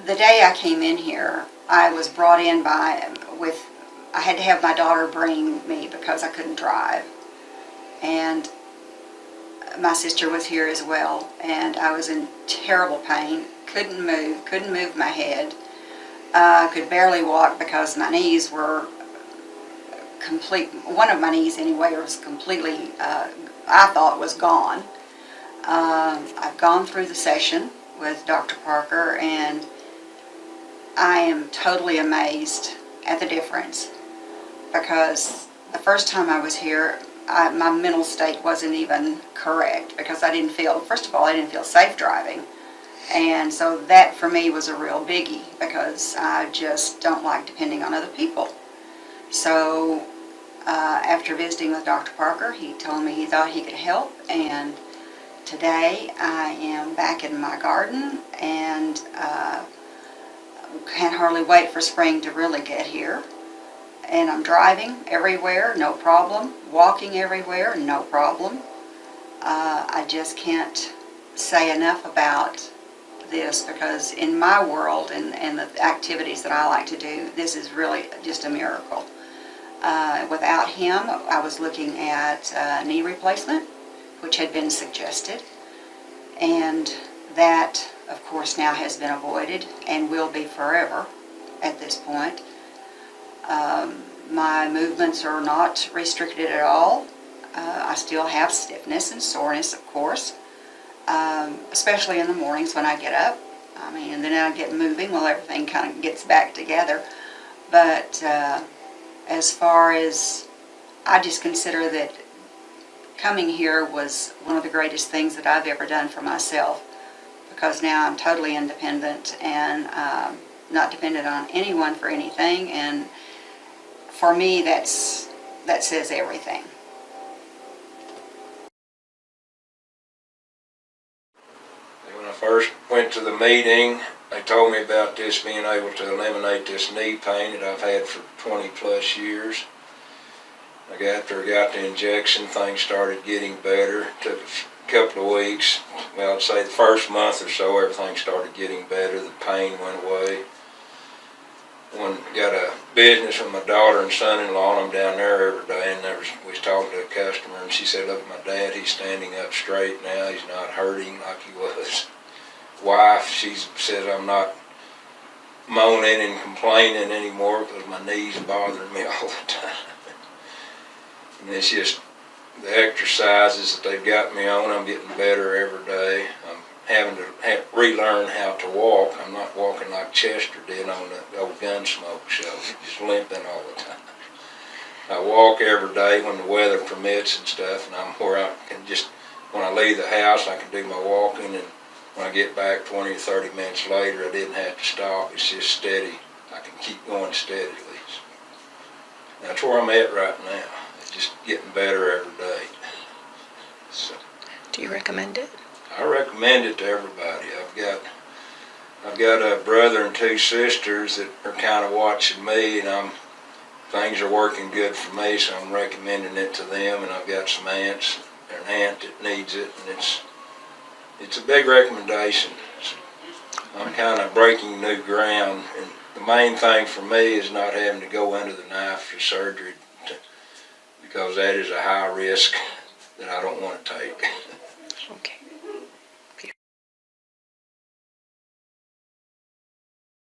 the day I came in here, I was brought in I had to have my daughter bring me because I couldn't drive. And my sister was here as well, and I was in terrible pain, couldn't move my head, could barely walk because my knees were one of my knees anyway was completely, I thought was gone. I've gone through the session with Dr. Parker, and I am totally amazed at the difference, because the first time I was here, my mental state wasn't even correct, because first of all, I didn't feel safe driving. And so that for me was a real biggie, because I just don't like depending on other people. So after visiting with Dr. Parker, he told me he thought he could help, and today I am back in my garden, and can't hardly wait for spring to really get here. And I'm driving everywhere, no problem. Walking everywhere, no problem. I just can't say enough about this, because in my world and the activities that I like to do, this is really just a miracle. Without him, I was looking at knee replacement, which had been suggested, and that, of course, now has been avoided and will be forever at this point. My movements are not restricted at all. I still have stiffness and soreness, of course, especially in the mornings when I get up. And then I get moving while everything kind of gets back together. But as far as, I just consider that coming here was one of the greatest things that I've ever done for myself, because now I'm totally independent and not dependent on anyone for anything, and for me that says everything. When I first went to the meeting, they told me about this being able to eliminate this knee pain that I've had for 20 plus years. After I got the injection, things started getting better. It took a couple of weeks. Well, I'd say the first month or so, everything started getting better. The pain went away. Got a business with my daughter and son-in-law, and I'm down there every day, and we was talking to a customer, and she said, "Look, my dad, he's standing up straight now. He's not hurting like he was." Wife, she says I'm not moaning and complaining anymore because my knees bothering me all the time. And it's just the exercises that they've got me on, I'm getting better every day. I'm having to relearn how to walk. I'm not walking like Chester did on the old Gunsmoke show, just limping all the time. I walk every day when the weather permits and stuff, and I'm where I can just, when I leave the house, I can do my walking, and when I get back 20 or 30 minutes later, I didn't have to stop. It's just steady. I can keep going steadily. That's where I'm at right now. It's just getting better every day. So, do you recommend it? I recommend it to everybody. I've got a brother and two sisters that are kind of watching me, and things are working good for me, so I'm recommending it to them. And I've got some aunts, an aunt that needs it, and it's a big recommendation. I'm kind of breaking new ground, and the main thing for me is not having to go under the knife for surgery, because that is a high risk that I don't want to take. Okay.